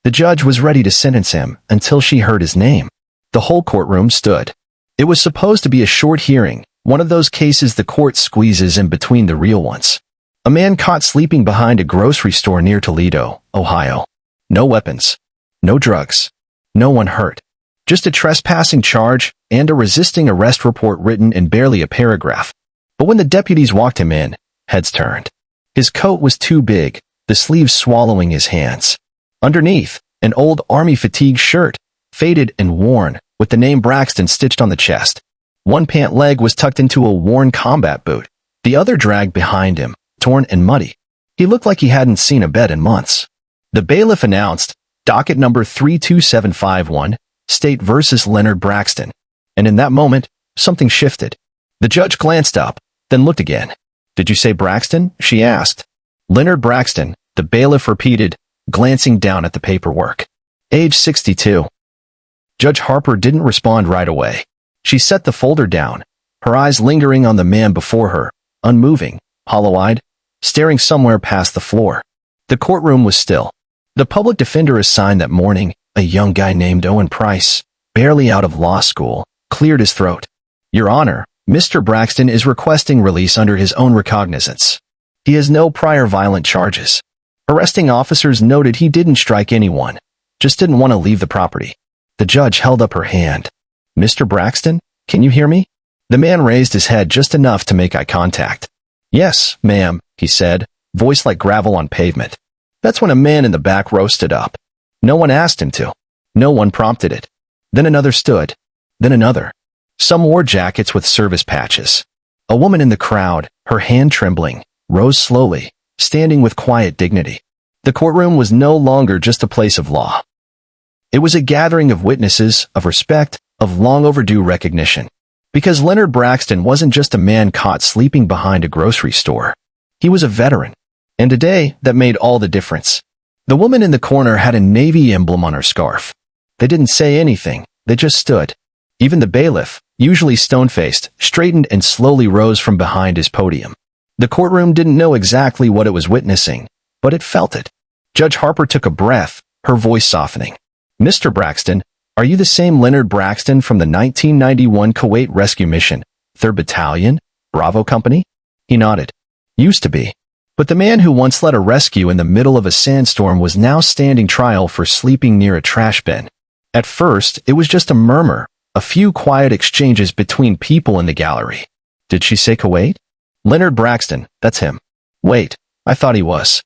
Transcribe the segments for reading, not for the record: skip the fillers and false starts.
The judge was ready to sentence him until she heard his name. The whole courtroom stood. It was supposed to be a short hearing, one of those cases the court squeezes in between the real ones. A man caught sleeping behind a grocery store near Toledo, Ohio. No weapons. No drugs. No one hurt. Just a trespassing charge and a resisting arrest report written in barely a paragraph. But when the deputies walked him in, heads turned. His coat was too big, the sleeves swallowing his hands. Underneath, an old army fatigue shirt, faded and worn, with the name Braxton stitched on the chest. One pant leg was tucked into a worn combat boot, the other dragged behind him, torn and muddy. He looked like he hadn't seen a bed in months. The bailiff announced, docket number 32751, State versus Leonard Braxton. And in that moment, something shifted. The judge glanced up, then looked again. Did you say Braxton? She asked. Leonard Braxton, the bailiff repeated, glancing down at the paperwork. Age 62. Judge Harper didn't respond right away. She set the folder down, her eyes lingering on the man before her, unmoving, hollow-eyed, staring somewhere past the floor. The courtroom was still. The public defender assigned that morning, a young guy named Owen Price, barely out of law school, cleared his throat. Your Honor, Mr. Braxton is requesting release under his own recognizance. He has no prior violent charges. Arresting officers noted he didn't strike anyone, just didn't want to leave the property. The judge held up her hand. Mr. Braxton, can you hear me? The man raised his head just enough to make eye contact. Yes, ma'am, he said, voice like gravel on pavement. That's when a man in the back row stood up. No one asked him to. No one prompted it. Then another stood. Then another. Some wore jackets with service patches. A woman in the crowd, her hand trembling, rose slowly, standing with quiet dignity. The courtroom was no longer just a place of law. It was a gathering of witnesses, of respect, of long overdue recognition. Because Leonard Braxton wasn't just a man caught sleeping behind a grocery store. He was a veteran. And today, that made all the difference. The woman in the corner had a Navy emblem on her scarf. They didn't say anything, they just stood. Even the bailiff, usually stone-faced, straightened and slowly rose from behind his podium. The courtroom didn't know exactly what it was witnessing, but it felt it. Judge Harper took a breath, her voice softening. Mr. Braxton, are you the same Leonard Braxton from the 1991 Kuwait Rescue Mission, 3rd Battalion, Bravo Company? He nodded. Used to be. But the man who once led a rescue in the middle of a sandstorm was now standing trial for sleeping near a trash bin. At first, it was just a murmur, a few quiet exchanges between people in the gallery. Did she say Kuwait? Leonard Braxton, that's him. Wait, I thought he was.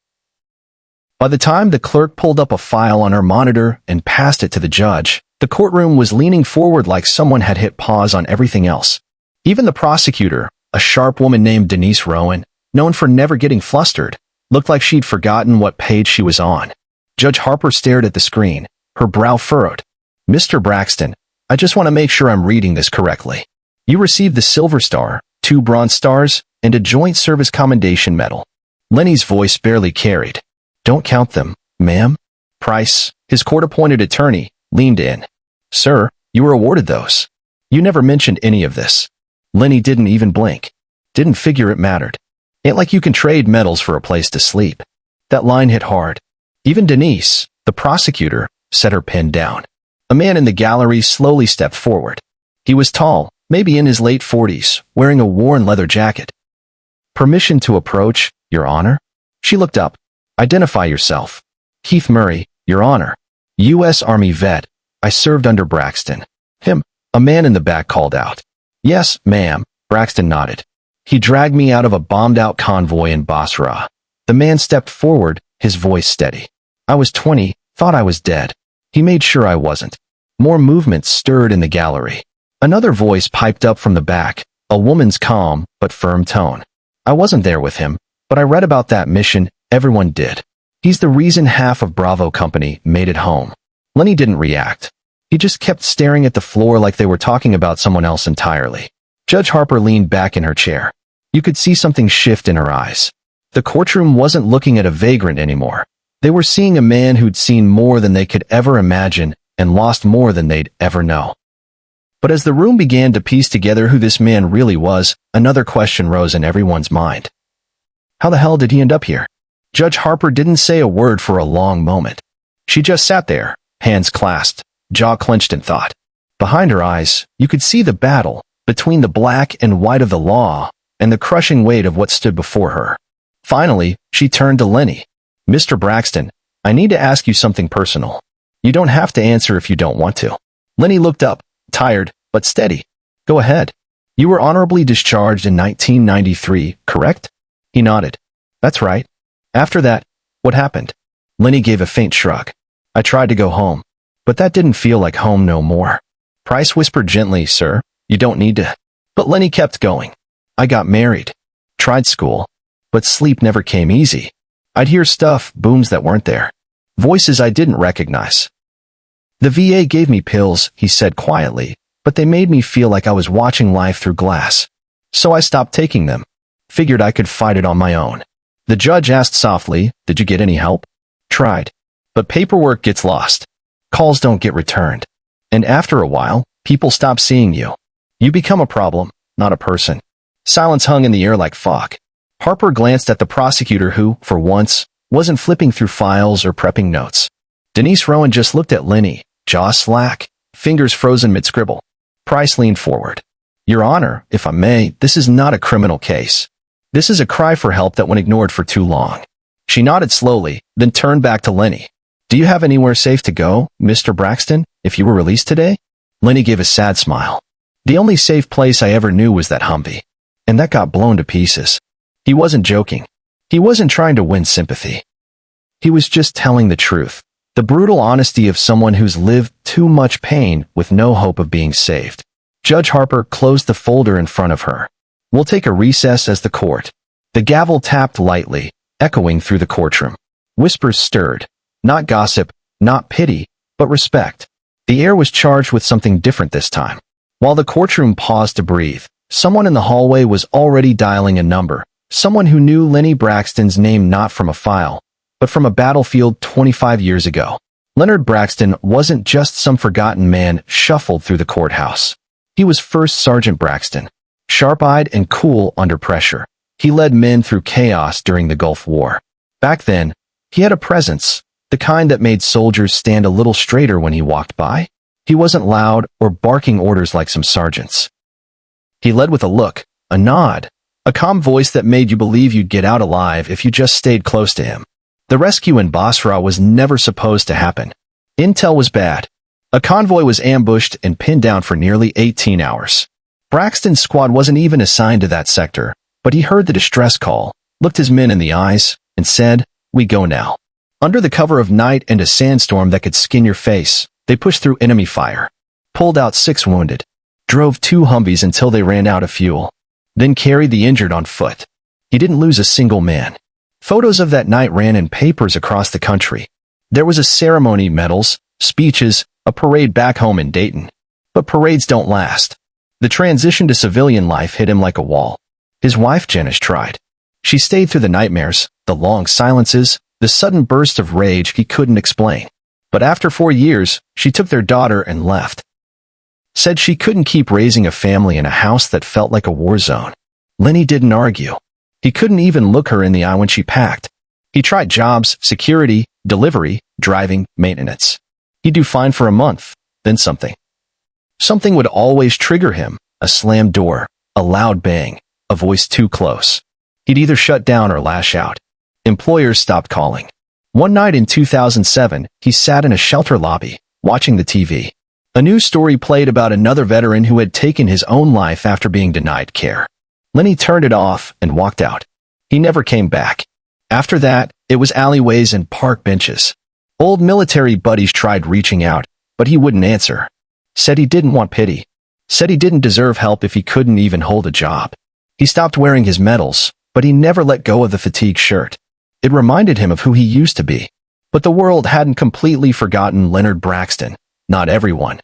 By the time the clerk pulled up a file on her monitor and passed it to the judge, the courtroom was leaning forward like someone had hit pause on everything else. Even the prosecutor, a sharp woman named Denise Rowan, known for never getting flustered, looked like she'd forgotten what page she was on. Judge Harper stared at the screen, her brow furrowed. Mr. Braxton, I just want to make sure I'm reading this correctly. You received the Silver Star, 2 Bronze Stars, and a Joint Service Commendation Medal. Lenny's voice barely carried. Don't count them, ma'am. Price, his court-appointed attorney, leaned in. Sir, you were awarded those. You never mentioned any of this. Lenny didn't even blink. Didn't figure it mattered. Ain't like you can trade medals for a place to sleep. That line hit hard. Even Denise, the prosecutor, set her pen down. A man in the gallery slowly stepped forward. He was tall, maybe in his late 40s, wearing a worn leather jacket. Permission to approach, Your Honor? She looked up. Identify yourself. Keith Murray, Your Honor. U.S. Army vet. I served under Braxton. Him. A man in the back called out. Yes, ma'am. Braxton nodded. He dragged me out of a bombed-out convoy in Basra. The man stepped forward, his voice steady. I was 20, thought I was dead. He made sure I wasn't. More movement stirred in the gallery. Another voice piped up from the back, a woman's calm but firm tone. I wasn't there with him, but I read about that mission. Everyone did. He's the reason half of Bravo Company made it home. Lenny didn't react. He just kept staring at the floor like they were talking about someone else entirely. Judge Harper leaned back in her chair. You could see something shift in her eyes. The courtroom wasn't looking at a vagrant anymore. They were seeing a man who'd seen more than they could ever imagine and lost more than they'd ever know. But as the room began to piece together who this man really was, another question rose in everyone's mind. How the hell did he end up here? Judge Harper didn't say a word for a long moment. She just sat there, hands clasped, jaw clenched in thought. Behind her eyes, you could see the battle between the black and white of the law and the crushing weight of what stood before her. Finally, she turned to Lenny. "Mr. Braxton, I need to ask you something personal. You don't have to answer if you don't want to." Lenny looked up, tired, but steady. "Go ahead. You were honorably discharged in 1993, correct?" He nodded. "That's right. After that, what happened?" Lenny gave a faint shrug. "I tried to go home, but that didn't feel like home no more." Price whispered gently, "Sir, you don't need to." But Lenny kept going. "I got married, tried school, but sleep never came easy. I'd hear stuff, booms that weren't there, voices I didn't recognize. The VA gave me pills," he said quietly, "but they made me feel like I was watching life through glass. So I stopped taking them. Figured I could fight it on my own." The judge asked softly, "Did you get any help?" "Tried. But paperwork gets lost. Calls don't get returned. And after a while, people stop seeing you. You become a problem, not a person." Silence hung in the air like fog. Harper glanced at the prosecutor who, for once, wasn't flipping through files or prepping notes. Denise Rowan just looked at Lenny, jaw slack, fingers frozen mid-scribble. Price leaned forward. "Your Honor, if I may, this is not a criminal case. This is a cry for help that went ignored for too long." She nodded slowly, then turned back to Lenny. "Do you have anywhere safe to go, Mr. Braxton, if you were released today?" Lenny gave a sad smile. "The only safe place I ever knew was that Humvee. And that got blown to pieces." He wasn't joking. He wasn't trying to win sympathy. He was just telling the truth. The brutal honesty of someone who's lived too much pain with no hope of being saved. Judge Harper closed the folder in front of her. "We'll take a recess as the court." The gavel tapped lightly, echoing through the courtroom. Whispers stirred. Not gossip, not pity, but respect. The air was charged with something different this time. While the courtroom paused to breathe, someone in the hallway was already dialing a number. Someone who knew Lenny Braxton's name not from a file, but from a battlefield 25 years ago. Leonard Braxton wasn't just some forgotten man shuffled through the courthouse. He was First Sergeant Braxton, sharp-eyed and cool under pressure. He led men through chaos during the Gulf War. Back then, he had a presence, the kind that made soldiers stand a little straighter when he walked by. He wasn't loud or barking orders like some sergeants. He led with a look, a nod, a calm voice that made you believe you'd get out alive if you just stayed close to him. The rescue in Basra was never supposed to happen. Intel was bad. A convoy was ambushed and pinned down for nearly 18 hours. Braxton's squad wasn't even assigned to that sector, but he heard the distress call, looked his men in the eyes, and said, "We go now." Under the cover of night and a sandstorm that could skin your face, they pushed through enemy fire, pulled out 6 wounded, drove 2 Humvees until they ran out of fuel, then carried the injured on foot. He didn't lose a single man. Photos of that night ran in papers across the country. There was a ceremony, medals, speeches, a parade back home in Dayton. But parades don't last. The transition to civilian life hit him like a wall. His wife Janice tried. She stayed through the nightmares, the long silences, the sudden burst of rage he couldn't explain. But after 4 years, she took their daughter and left. Said she couldn't keep raising a family in a house that felt like a war zone. Lenny didn't argue. He couldn't even look her in the eye when she packed. He tried jobs, security, delivery, driving, maintenance. He'd do fine for a month, then something. Something would always trigger him, a slammed door, a loud bang, a voice too close. He'd either shut down or lash out. Employers stopped calling. One night in 2007, he sat in a shelter lobby, watching the TV. A news story played about another veteran who had taken his own life after being denied care. Lenny turned it off and walked out. He never came back. After that, it was alleyways and park benches. Old military buddies tried reaching out, but he wouldn't answer. Said he didn't want pity. Said he didn't deserve help if he couldn't even hold a job. He stopped wearing his medals, but he never let go of the fatigue shirt. It reminded him of who he used to be. But the world hadn't completely forgotten Leonard Braxton. Not everyone.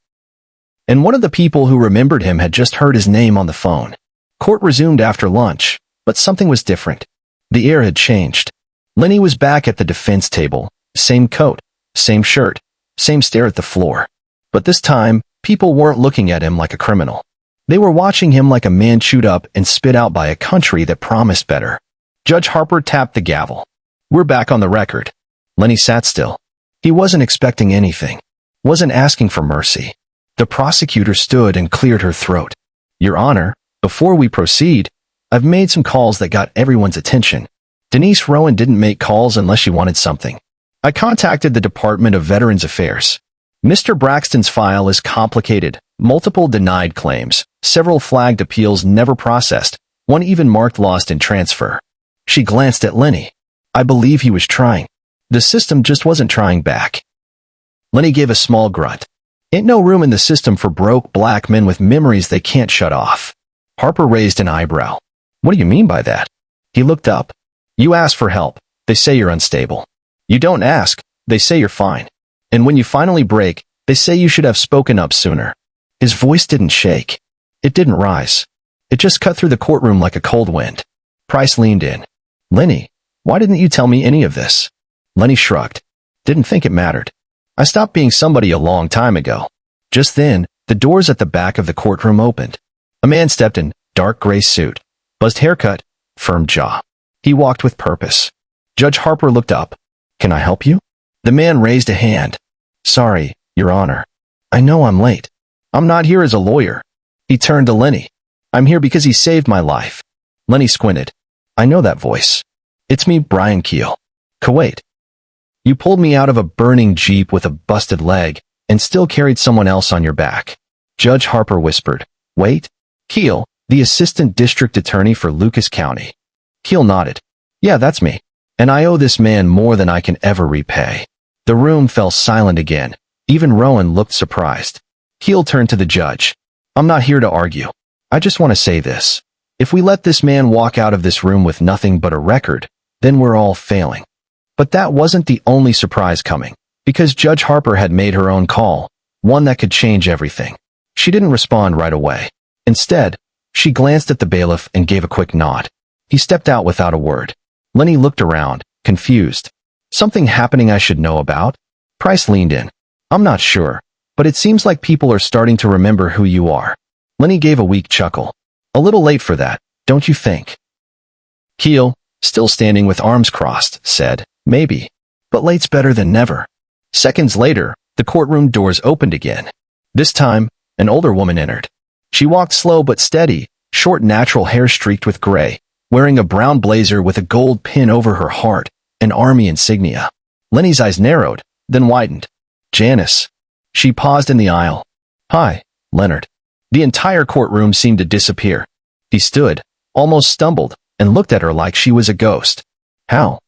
And one of the people who remembered him had just heard his name on the phone. Court resumed after lunch, but something was different. The air had changed. Lenny was back at the defense table, same coat, same shirt, same stare at the floor. But this time, people weren't looking at him like a criminal. They were watching him like a man chewed up and spit out by a country that promised better. Judge Harper tapped the gavel. "We're back on the record." Lenny sat still. He wasn't expecting anything, wasn't asking for mercy. The prosecutor stood and cleared her throat. Your Honor, before we proceed, I've made some calls that got everyone's attention. Denise Rowan didn't make calls unless she wanted something. I contacted the Department of Veterans Affairs. Mr. Braxton's file is complicated, multiple denied claims, several flagged appeals never processed, one even marked lost in transfer. She glanced at Lenny. I believe he was trying. The system just wasn't trying back. Lenny gave a small grunt. Ain't no room in the system for broke black men with memories they can't shut off. Harper raised an eyebrow. What do you mean by that? He looked up. You ask for help, they say you're unstable. You don't ask, they say you're fine. And when you finally break, they say you should have spoken up sooner. His voice didn't shake. It didn't rise. It just cut through the courtroom like a cold wind. Price leaned in. Lenny, why didn't you tell me any of this? Lenny shrugged. Didn't think it mattered. I stopped being somebody a long time ago. Just then, the doors at the back of the courtroom opened. A man stepped in, dark gray suit, buzzed haircut, firm jaw. He walked with purpose. Judge Harper looked up. Can I help you? The man raised a hand. Sorry, Your Honor. I know I'm late. I'm not here as a lawyer. He turned to Lenny. I'm here because he saved my life. Lenny squinted. I know that voice. It's me, Brian Keel. Kuwait. You pulled me out of a burning Jeep with a busted leg and still carried someone else on your back. Judge Harper whispered. Wait. Keel, the assistant district attorney for Lucas County. Keel nodded. Yeah, that's me. And I owe this man more than I can ever repay. The room fell silent again. Even Rowan looked surprised. Keel turned to the judge. I'm not here to argue. I just want to say this. If we let this man walk out of this room with nothing but a record, then we're all failing. But that wasn't the only surprise coming, because Judge Harper had made her own call, one that could change everything. She didn't respond right away. Instead, she glanced at the bailiff and gave a quick nod. He stepped out without a word. Lenny looked around, confused. Something happening I should know about? Price leaned in. I'm not sure, but it seems like people are starting to remember who you are. Lenny gave a weak chuckle. A little late for that, don't you think? Keel, still standing with arms crossed, said, maybe. But late's better than never. Seconds later, the courtroom doors opened again. This time, an older woman entered. She walked slow but steady, short natural hair streaked with gray, wearing a brown blazer with a gold pin over her heart, an army insignia. Lenny's eyes narrowed, then widened. Janice. She paused in the aisle. Hi, Leonard. The entire courtroom seemed to disappear. He stood, almost stumbled, and looked at her like she was a ghost. How?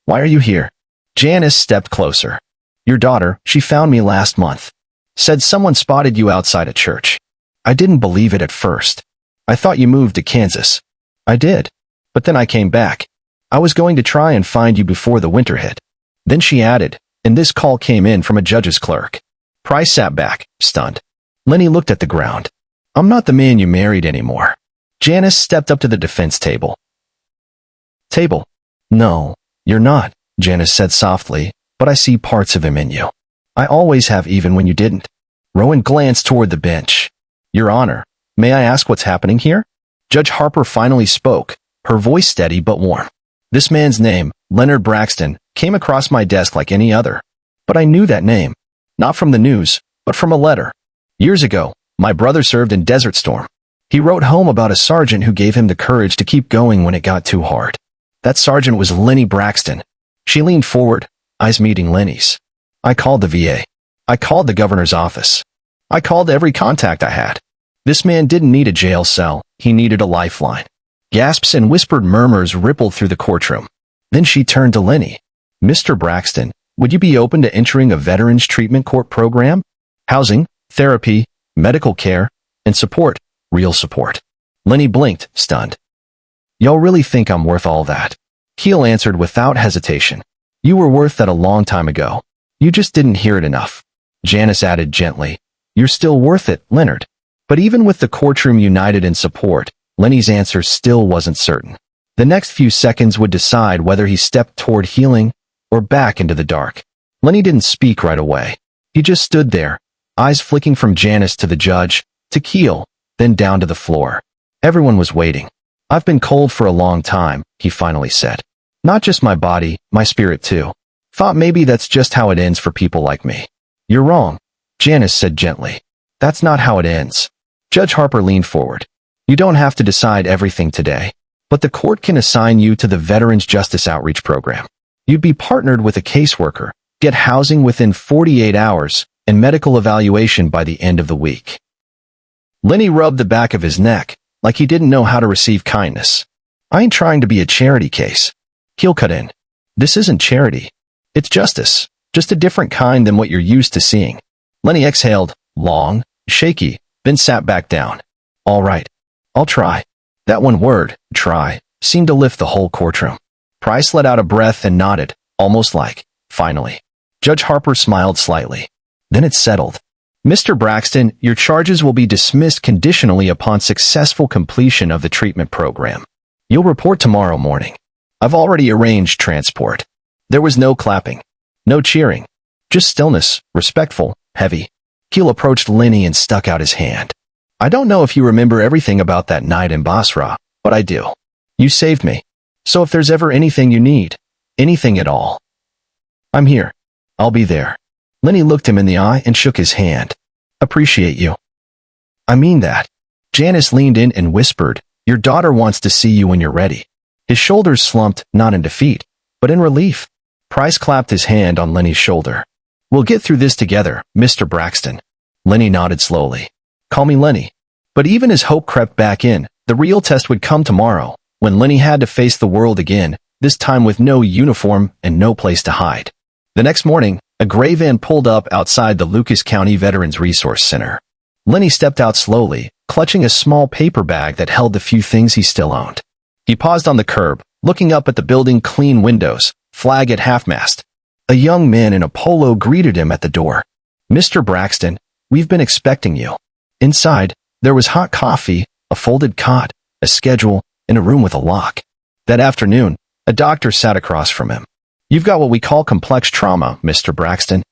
Why are you here? Janice stepped closer. Your daughter, she found me last month. Said someone spotted you outside a church. I didn't believe it at first. I thought you moved to Kansas. I did. But then I came back. I was going to try and find you before the winter hit. Then she added, and this call came in from a judge's clerk. Price sat back, stunned. Lenny looked at the ground. I'm not the man you married anymore. Janice stepped up to the defense table. Table. No, you're not, Janice said softly, but I see parts of him in you. I always have even when you didn't. Rowan glanced toward the bench. Your Honor, may I ask what's happening here? Judge Harper finally spoke, her voice steady but warm. This man's name, Leonard Braxton, came across my desk like any other. But I knew that name. Not from the news, but from a letter. Years ago, my brother served in Desert Storm. He wrote home about a sergeant who gave him the courage to keep going when it got too hard. That sergeant was Lenny Braxton. She leaned forward, eyes meeting Lenny's. I called the VA. I called the governor's office. I called every contact I had. This man didn't need a jail cell, he needed a lifeline. Gasps and whispered murmurs rippled through the courtroom. Then she turned to Lenny. Mr. Braxton, would you be open to entering a veterans treatment court program? Housing, therapy, medical care, and support, real support. Lenny blinked, stunned. Y'all really think I'm worth all that? Keel answered without hesitation. You were worth that a long time ago. You just didn't hear it enough. Janice added gently. You're still worth it, Leonard. But even with the courtroom united in support, Lenny's answer still wasn't certain. The next few seconds would decide whether he stepped toward healing or back into the dark. Lenny didn't speak right away. He just stood there, eyes flicking from Janice to the judge, to Keel, then down to the floor. Everyone was waiting. I've been cold for a long time, he finally said. Not just my body, my spirit too. Thought maybe that's just how it ends for people like me. You're wrong, Janice said gently. That's not how it ends. Judge Harper leaned forward. You don't have to decide everything today, but the court can assign you to the Veterans Justice Outreach Program. You'd be partnered with a caseworker, get housing within 48 hours, and medical evaluation by the end of the week. Lenny rubbed the back of his neck, like he didn't know how to receive kindness. I ain't trying to be a charity case. Keel cut in. This isn't charity. It's justice, just a different kind than what you're used to seeing. Lenny exhaled, long, shaky, then sat back down. All right, I'll try. That one word, try, seemed to lift the whole courtroom. Price let out a breath and nodded, almost like, finally. Judge Harper smiled slightly. Then it settled. Mr. Braxton, your charges will be dismissed conditionally upon successful completion of the treatment program. You'll report tomorrow morning. I've already arranged transport. There was no clapping, no cheering, just stillness, respectful, heavy. Keel approached Lenny and stuck out his hand. I don't know if you remember everything about that night in Basra, but I do. You saved me. So if there's ever anything you need, anything at all, I'm here. I'll be there. Lenny looked him in the eye and shook his hand. Appreciate you. I mean that. Janice leaned in and whispered, your daughter wants to see you when you're ready. His shoulders slumped, not in defeat, but in relief. Price clapped his hand on Lenny's shoulder. We'll get through this together, Mr. Braxton. Lenny nodded slowly. Call me Lenny. But even as hope crept back in, the real test would come tomorrow, when Lenny had to face the world again, this time with no uniform and no place to hide. The next morning, a gray van pulled up outside the Lucas County Veterans Resource Center. Lenny stepped out slowly, clutching a small paper bag that held the few things he still owned. He paused on the curb, looking up at the building clean windows, flag at half-mast. A young man in a polo greeted him at the door. Mr. Braxton, we've been expecting you. Inside, there was hot coffee, a folded cot, a schedule, and a room with a lock. That afternoon, a doctor sat across from him. You've got what we call complex trauma, Mr. Braxton.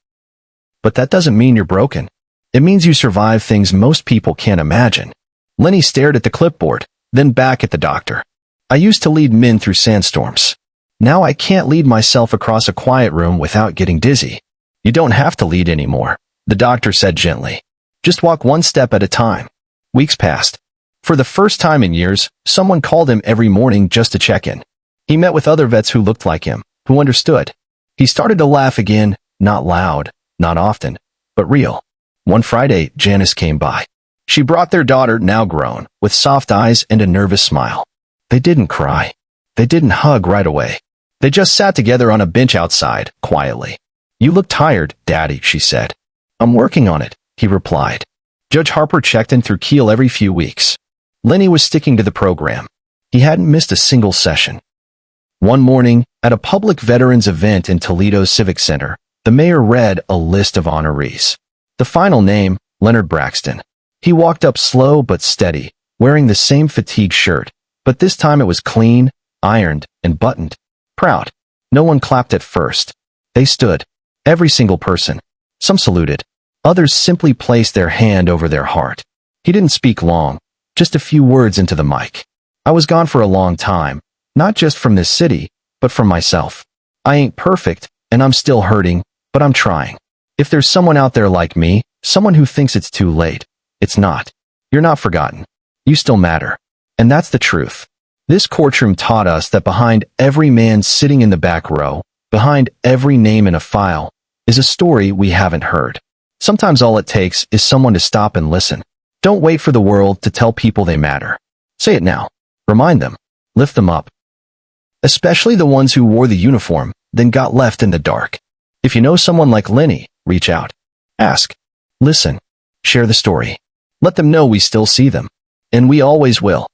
But that doesn't mean you're broken. It means you survive things most people can't imagine. Lenny stared at the clipboard, then back at the doctor. I used to lead men through sandstorms. Now I can't lead myself across a quiet room without getting dizzy. You don't have to lead anymore, the doctor said gently. Just walk one step at a time. Weeks passed. For the first time in years, someone called him every morning just to check in. He met with other vets who looked like him, who understood. He started to laugh again, not loud, not often, but real. One Friday, Janice came by. She brought their daughter, now grown, with soft eyes and a nervous smile. They didn't cry. They didn't hug right away. They just sat together on a bench outside, quietly. You look tired, Daddy, she said. I'm working on it, he replied. Judge Harper checked in through Keel every few weeks. Lenny was sticking to the program. He hadn't missed a single session. One morning, at a public veterans event in Toledo's Civic Center, the mayor read a list of honorees. The final name, Leonard Braxton. He walked up slow but steady, wearing the same fatigue shirt, but this time it was clean, ironed, and buttoned. Proud. No one clapped at first. They stood. Every single person. Some saluted. Others simply placed their hand over their heart. He didn't speak long, just a few words into the mic. I was gone for a long time, not just from this city, but from myself. I ain't perfect, and I'm still hurting, but I'm trying. If there's someone out there like me, someone who thinks it's too late, it's not. You're not forgotten. You still matter. And that's the truth. This courtroom taught us that behind every man sitting in the back row, behind every name in a file, is a story we haven't heard. Sometimes all it takes is someone to stop and listen. Don't wait for the world to tell people they matter. Say it now. Remind them. Lift them up. Especially the ones who wore the uniform, then got left in the dark. If you know someone like Lenny, reach out. Ask. Listen. Share the story. Let them know we still see them. And we always will.